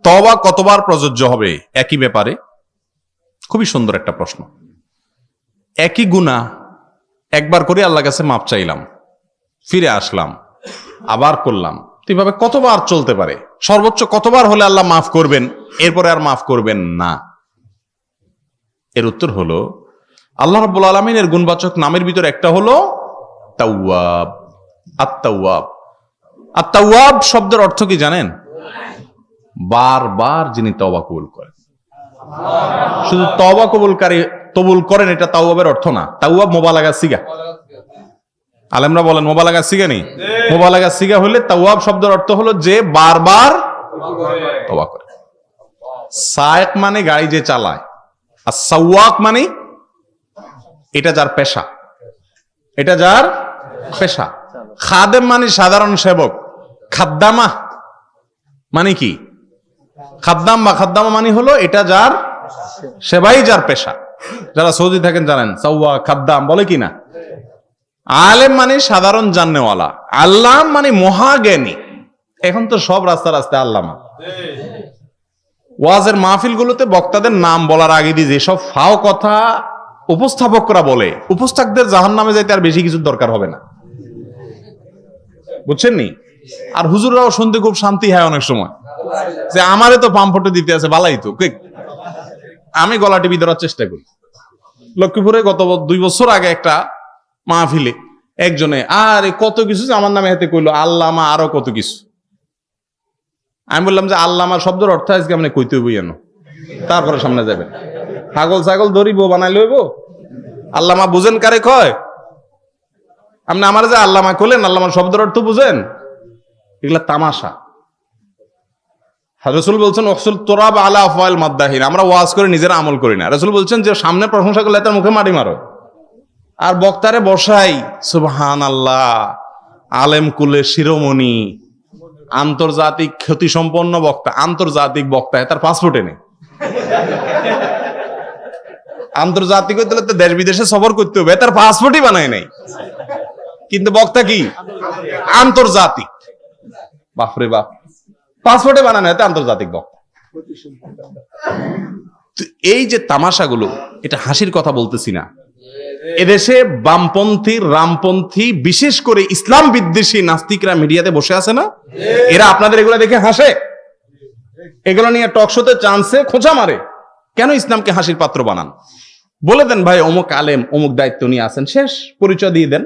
তওবা কতবার প্রযোজ্য হবে একই ব্যাপারে? খুবই সুন্দর একটা প্রশ্ন। একই গুনাহ একবার করে আল্লাহর কাছে মাপ চাইলাম, ফিরে আসলাম, আবার করলাম, এইভাবে কতবার চলতে পারে? সর্বোচ্চ কতবার হলে আল্লাহ মাফ করবেন, এরপরে আর মাফ করবেন না? এর উত্তর হলো, আল্লাহ রাব্বুল আলামিনের গুণবাচক নামের ভিতর একটা হলো তাওয়াব। আত-তাওয়াব। আত-তাওয়াব শব্দের অর্থ কি জানেন? বারবার যিনি তওবা কবুল করেন। শুধু তওবা কবুল করেন এটা তাওয়াবের অর্থ না। তাওয়াব মুবালাগা সিগা। আলেমরা বলেন মুবালাগা সিগা নেই। মুবালাগা সিগা হলে তাওয়াব শব্দের অর্থ হলো যে বারবার তওবা করে। সায়েক মানে গাড়ি যে চালায়, আর সাওয়াক মানে এটা যার পেশা, এটা যার পেশা। খাদেম মানে সাধারণ সেবক। খাদ্দামা মানে কি? খাদ্দাম বা খাদ্দামা মানে হলো এটা যার সেবাই যার পেশা। যারা সৌদি থাকেন জানেন সাওয়া খাদ্দাম বলে কিনা। আলেম মানে সাধারণ জাননেওয়ালা, আল্লাম মানে মহাজ্ঞানী। এখন তো সব রাস্তা রাস্তায় আল্লামা। ওয়াজের মাহফিল গুলোতে বক্তাদের নাম বলার আগে দিয়ে যেসব ফাও কথা উপস্থাপকরা বলে, উপস্থাপকদের জাহান্নামে যাইতে আর বেশি কিছুর দরকার হবে না, বুঝছেন নি? আর হুজুররাও শুনতে খুব শান্তি হয় অনেক সময়, যে আমারে তো পাম্পটে দিতে আছে বালাই তো, আমি গলা টিপি ধরার চেষ্টা করি। লক্ষ্মীপুরে গত 2 বছর আগে একটা মাহফিলে একজনে আরে কত কিছু আমার নামে হাতে কইলো, আল্লামা আরো কত কিছু। আমি বললাম যে আল্লামা শব্দের অর্থ আজকে আপনি কইতে হইব জানো, তারপরে সামনে যাবেন। ছাগল ছাগল ধরিব বানাই লইব, আল্লামা বুঝেন কারে কয়? আপনি আমার যে আল্লামা কইলেন, আল্লামা শব্দের অর্থ বুঝেন? এগুলা তামাশা। রাসূল বলছেন ওয়াসুল তুরাব আলা আফওয়াল মাদ্দাহিন, আমরা ওয়াজ করে নিজেরা আমল করি না। রাসূল বলছেন যে সামনে প্রশংসা করলে তার মুখে মাটি মারো, আর বক্তারে বসাই সুবহানাল্লাহ, আলেম কুলে শিরোমণি, আন্তর্জাতিক খ্যাতি সম্পন্ন বক্তা, আন্তর্জাতিক বক্তা, তার পাসপোর্টে নেই। আন্তর্জাতিক হইতে হলে দেশ বিদেশে সফর করতে হবে, তার পাসপোর্টই বানায় নাই, কিন্তু বক্তা কি আন্তর্জাতিক। বাপরে বাপ, পাসপোর্টে বানানো হয় আন্তর্জাতিক বক্তা। এই যে তামাশাগুলো, এটা হাসির কথা বলতেছি না। এদেশে বামপন্থী, রামপন্থী, বিশেষ করে ইসলাম বিদ্বেষী নাস্তিকরা মিডিয়াতে বসে আছে না, এরা আপনাদের এগুলো দেখে হাসে, এগুলো নিয়ে টক শোতে চান্সে খোঁচা মারে। কেন ইসলামকে হাসির পাত্র বানান? বলে দেন ভাই অমুক আলেম অমুক দায়িত্ব নিয়ে আসেন, শেষ, পরিচয় দিয়ে দেন।